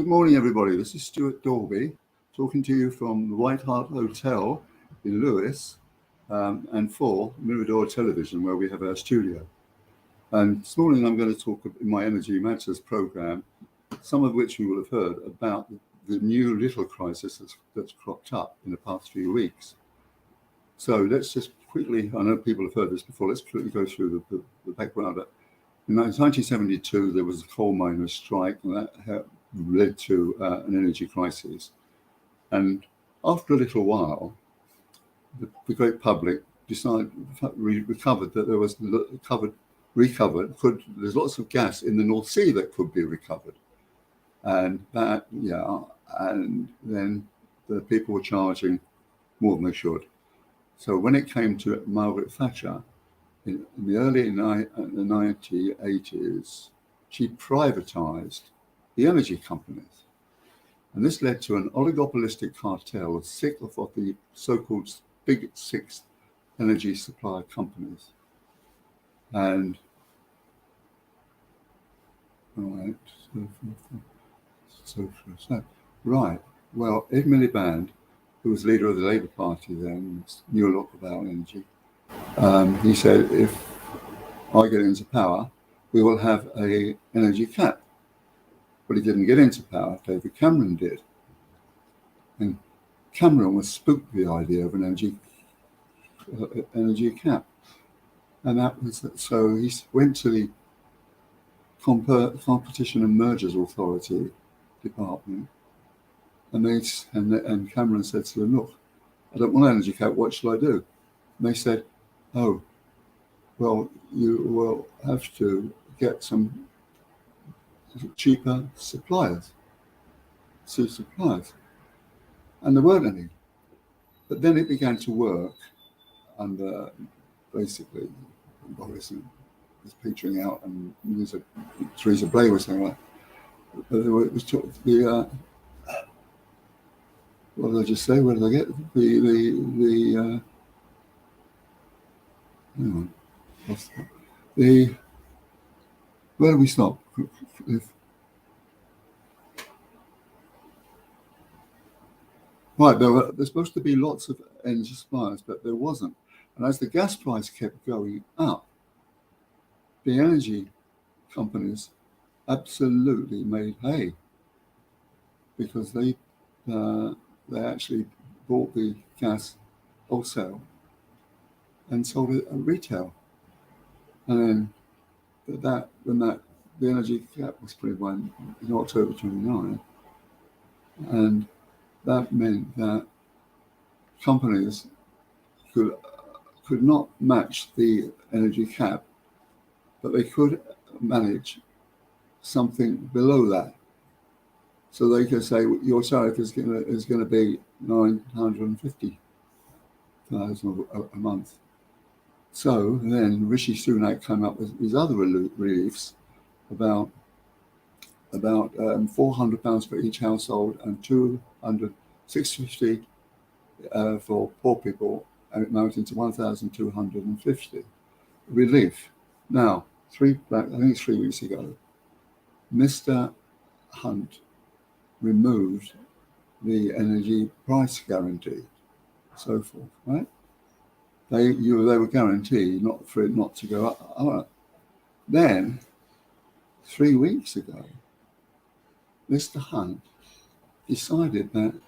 Good morning, everybody. This is Stewart Dalby talking to you from the White Hart Hotel in Lewis and for Mirador Television, where we have our studio. And this morning I'm going to talk in my Energy Matters program, some of which you will have heard about the new little crisis that's cropped up in the past few weeks. So let's just quickly, I know people have heard this before, let's quickly go through the background. In 1972, there was a coal miners' strike, and that led to an energy crisis. And after a little while, the great public recovered that there was there's lots of gas in the North Sea that could be recovered. And and then the people were charging more than they should. So when it came to Margaret Thatcher, in the early 1980s, she privatized the energy companies. And this led to an oligopolistic cartel of the so-called big six energy supply companies. And, well, Ed Miliband, who was leader of the Labour Party then, knew a lot about energy. He said, if I get into power, we will have an energy cap. But he didn't get into power, David Cameron did. And Cameron was spooked with the idea of an energy cap. And so he went to the Competition and Mergers Authority department, and Cameron said to them, look, I don't want an energy cap, what shall I do? And they said, oh, well, you will have to get some cheaper suppliers. And there weren't any. But then it began to work under, basically, Boris was petering out, and Theresa Blair was saying, like, what did I just say? Where did I get where do we stop? Right, there's supposed to be lots of energy suppliers, but there wasn't. And as the gas price kept going up, the energy companies absolutely made hay, because they actually bought the gas wholesale and sold it at retail. And then the energy cap was put in October 29, and that meant that companies could not match the energy cap, but they could manage something below that. So they could say your tariff is going to be $950,000 a month. So then Rishi Sunak came up with these other reliefs about £400 for each household and $650 for poor people, and it amounting to $1,250 relief. Now, I think 3 weeks ago, Mr. Hunt removed the energy price guarantee, so forth, right? They were guaranteed for it not to go up. Then, 3 weeks ago, Mr. Hunt decided that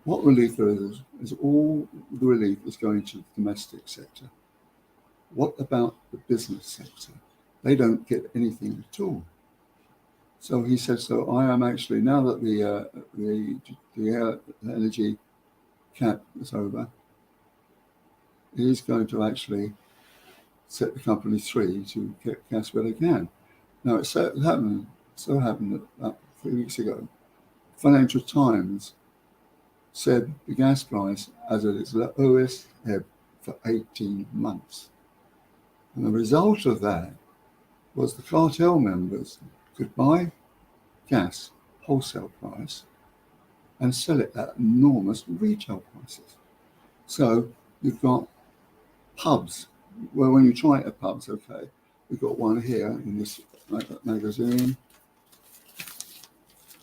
what relief there is all the relief is going to the domestic sector. What about the business sector? They don't get anything at all. So he said, so I am actually, now that the energy cap is over, he's going to actually set the companies free to get gas where they can. Now, it so happened that 3 weeks ago, Financial Times said the gas price as at its lowest ebb for 18 months. And the result of that was the cartel members could buy gas wholesale price and sell it at enormous retail prices. So you've got pubs. Well, when you try it at pubs, okay, we've got one here in this magazine,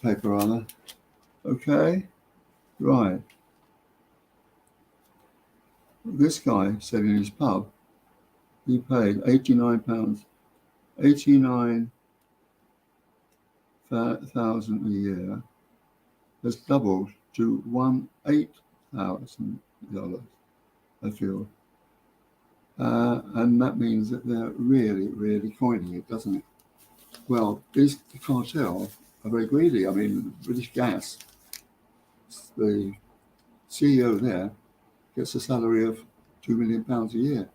newspaper, rather. Okay, right. This guy said in his pub he paid £89, 89,000 a year. Has doubled to $8,000, I feel. And that means that they're really, really coining it, doesn't it? Well, the cartel are very greedy. I mean, British Gas, the CEO there gets a salary of £2 million a year.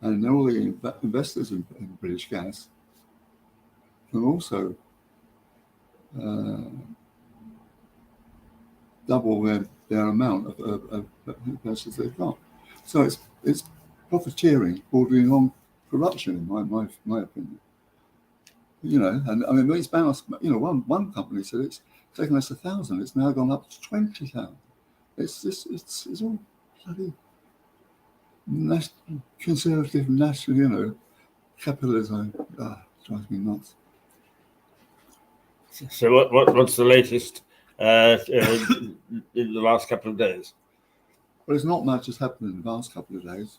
And all the investors in British Gas can also double their amount of investors they've got. So it's profiteering, bordering on corruption, in my opinion. You know, and I mean, these bounced. You know, one company said it's taken us 1,000. It's now gone up to 20,000. It's all bloody conservative national, you know, capitalism. Drives me nuts. So what's the latest in the last couple of days? Well, there's not much has happened in the last couple of days,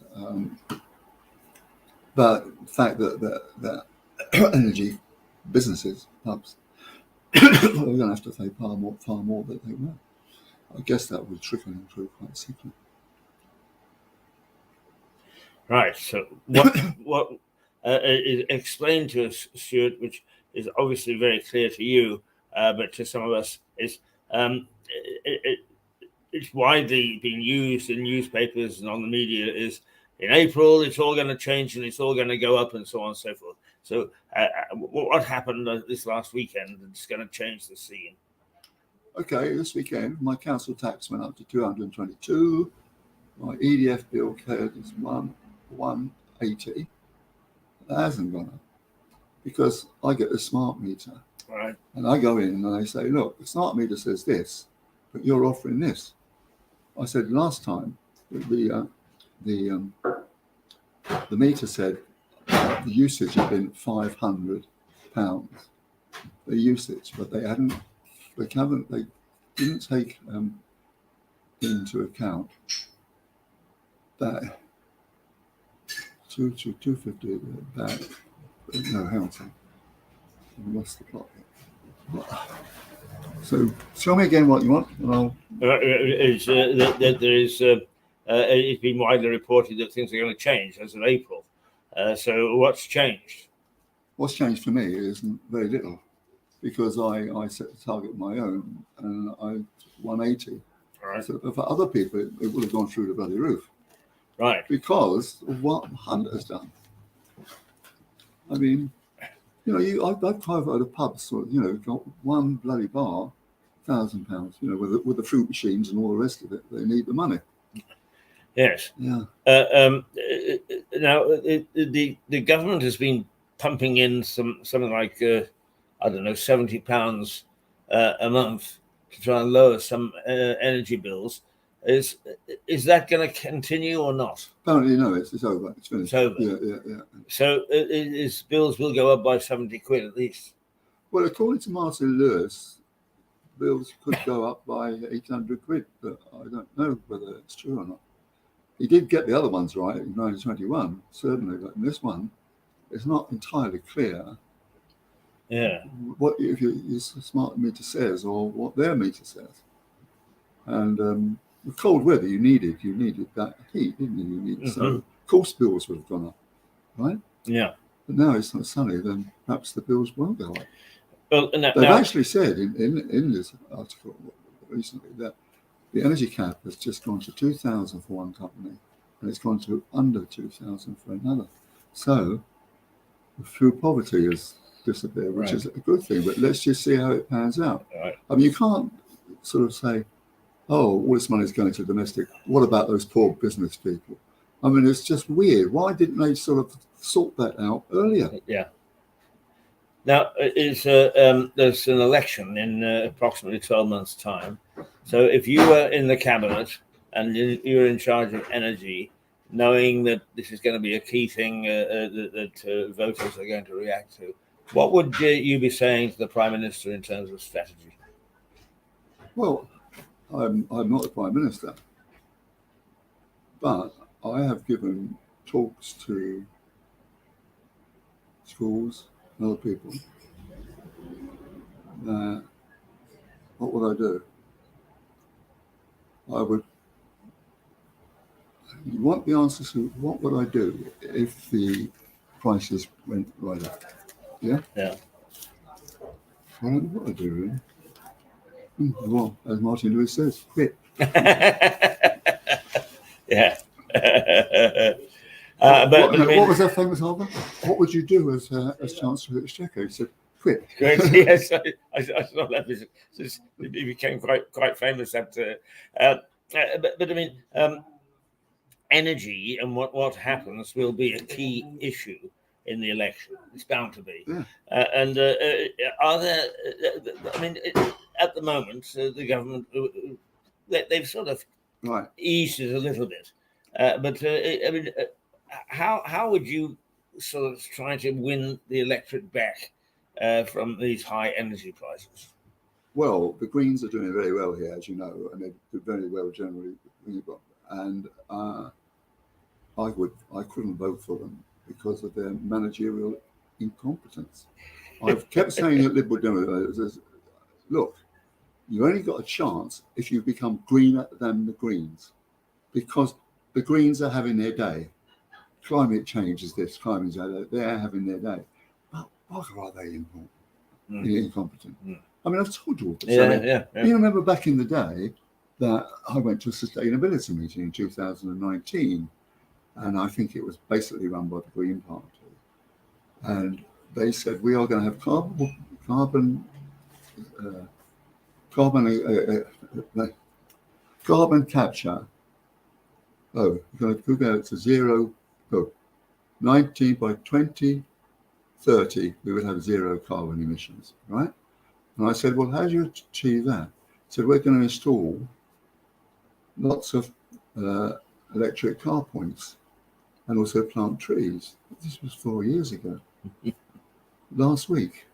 but the fact that energy businesses, pubs, are going to have to pay far more than they were. I guess that will trickle through quite simply. Right. So what explain to us, Stewart, which is obviously very clear to you, but to some of us is it's widely being used in newspapers and on the media is in April it's all going to change and it's all going to go up and so on and so forth. So what happened this last weekend that's going to change the scene? Okay, this weekend my council tax went up to 222. My EDF bill cleared is 180. That hasn't gone up because I get a smart meter. Right. And I go in and I say, look, the smart meter says this, but you're offering this. I said last time the meter said the usage had been £500, the usage, but they didn't take into account that 250 that no, hang on a second. I lost the plot here. So tell me again what you want, and I'll. It's that there is. It's been widely reported that things are going to change as of April. So what's changed? What's changed for me is very little, because I set the target of my own, and I 180. Right. So for other people, it would have gone through the bloody roof. Right. Because of what Hunt has done. I mean, you know, I've private a pub, so you know, got one bloody bar, £1,000. You know, with the fruit machines and all the rest of it, they need the money. Yes. Yeah. Now the government has been pumping in something like I don't know, £70 a month to try and lower some energy bills. Is that going to continue or not? Apparently, no. It's over. It's finished. It's over. Yeah. So his bills will go up by 70 quid at least. Well, according to Martin Lewis, bills could go up by 800 quid, but I don't know whether it's true or not. He did get the other ones right in 1921, certainly, but in this one, it's not entirely clear. Yeah. What if your smart meter says or what their meter says. And with cold weather, you needed that heat, didn't you? You needed, so of course bills would have gone up, right? Yeah. But now it's not sunny, then perhaps the bills won't go up. Well, They've actually said in this article recently that the energy cap has just gone to 2,000 for one company, and it's gone to under 2,000 for another. So, through poverty has disappeared, which is a good thing. But let's just see how it pans out. Right. I mean, you can't sort of say, "Oh, all this money is going to domestic. What about those poor business people?" I mean, it's just weird. Why didn't they sort of sort that out earlier? Yeah. Now, there's an election in approximately 12 months' time. So if you were in the cabinet and you're in charge of energy, knowing that this is going to be a key thing that voters are going to react to, What would you be saying to the Prime Minister in terms of strategy? Well, I'm not the Prime Minister, but I have given talks to schools and other people. What would I do? You want the answer to what would I do if the prices went right up? Yeah? Yeah. I don't know what I'd do, really. Well, as Martin Lewis says, quit. Yeah. What was that famous album? What would you do as Chancellor of the Exchequer? He said, quit. Yes, I saw that. He became quite famous. But I mean, energy and what happens will be a key issue in the election. It's bound to be. Yeah. Are there? I mean, at the moment, the government they've sort of Right. eased it a little bit. But I mean, how would you sort of try to win the electorate back from these high energy prices? Well, the Greens are doing very well here, as you know, and they do very well generally. And I couldn't vote for them because of their managerial incompetence. I've kept saying at Liberal Democrats, look, you only got a chance if you become greener than the Greens, because the Greens are having their day. Climate change is this, climate change, they're having their day. But bugger are they incompetent? I mean, I've told you all this. Yeah. You remember back in the day that I went to a sustainability meeting in 2019, and I think it was basically run by the Green Party. And they said, we are going to have carbon capture. Oh, we're going to go to zero. 19 by 2030, we would have zero carbon emissions, right? And I said, well, how do you achieve that? He said, we're going to install lots of electric car points and also plant trees. This was 4 years ago. Last week,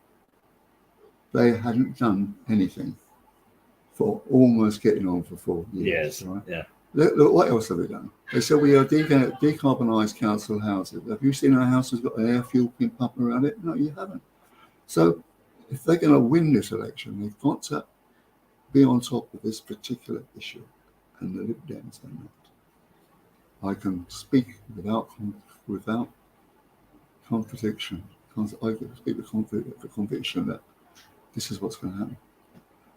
they hadn't done anything for almost getting on for 4 years. Yes, right? yeah. Look, what else have they done? They said we are decarbonise council houses. Have you seen our house has got an air fuel pump around it? No, you haven't. So if they're going to win this election, they've got to be on top of this particular issue, and the Lib Dems are not. I can speak without contradiction. I can speak with conviction that this is what's going to happen.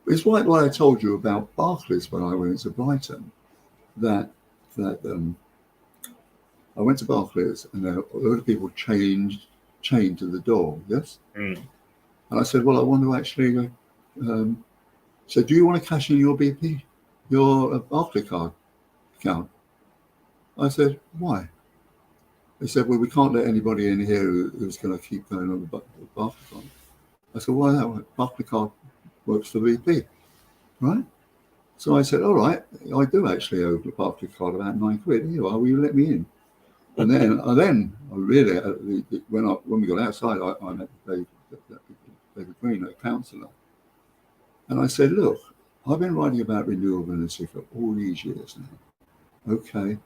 It's like what I told you about Barclays when I went to Brighton. That I went to Barclays and a lot of people chained to the door, yes? And I said, well, I want to actually so do you want to cash in your Barclays card account? I said, why? They said, well, we can't let anybody in here who's going to keep going on the Barclays card. I said, why that? Barclays card works for BP, right? So I said, all right, I do actually owe the Barclays card about £9. Here you are, will you let me in? And then I really, when we got outside, I met David Green, a councillor. And I said, look, I've been writing about renewable energy for all these years now. Okay,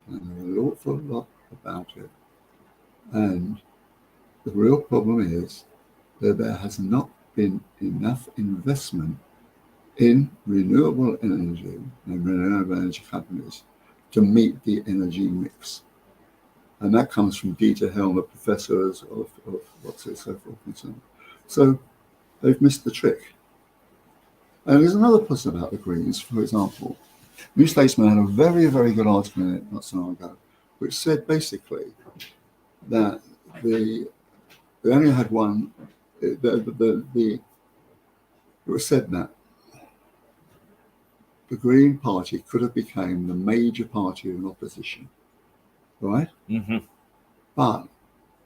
and I know an awful lot about it. And the real problem is that there has not been enough investment in renewable energy and renewable energy companies to meet the energy mix. And that comes from Dieter Helmer, professors of what's it, so forth and so on. So they've missed the trick. And there's another person about the Greens, for example. New Statesman had a very, very good article in it not so long ago, which said basically that they only had one, it was said that the Green Party could have become the major party in opposition, right? Mm-hmm. But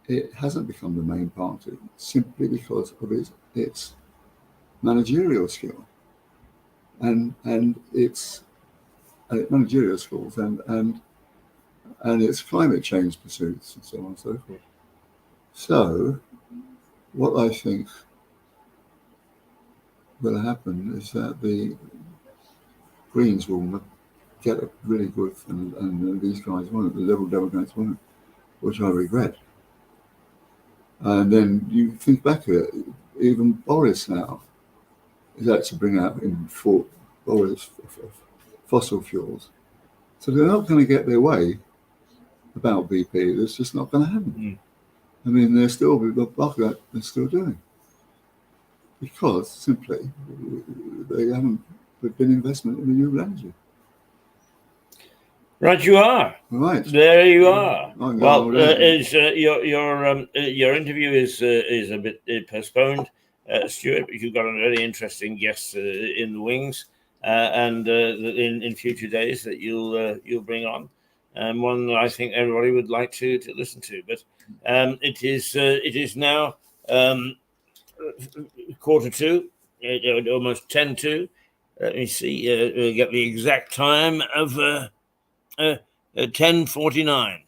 it hasn't become the main party simply because of its managerial skill and its managerial skills and its climate change pursuits and so on and so forth. So what I think will happen is that the Greens will get a really good, and these guys won't, the Liberal Democrats won't, which I regret. And then you think back to it, even Boris now is out to bring out in Boris fossil fuels. So they're not going to get their way about BP. It's just not going to happen. I mean, they're still, the bulk of that they're still doing. Because simply they haven't been investment in renewable energy. Right, you are. Right. There you are. I'm Well, going is your interview is a bit postponed, Stewart, but you've got a very interesting guest in the wings, and in future days that you'll bring on, one that I think everybody would like to listen to. But it is now 1:45, almost 10:02. Let me see. We'll get the exact time of 10:49,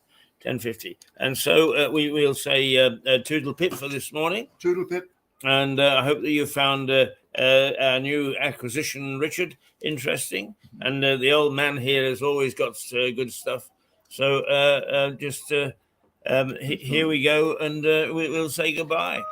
10:50, and so we'll say toodle pip for this morning. Toodle pip. And I hope that you found our new acquisition, Richard, interesting. And the old man here has always got good stuff. So here we go, and we'll say goodbye.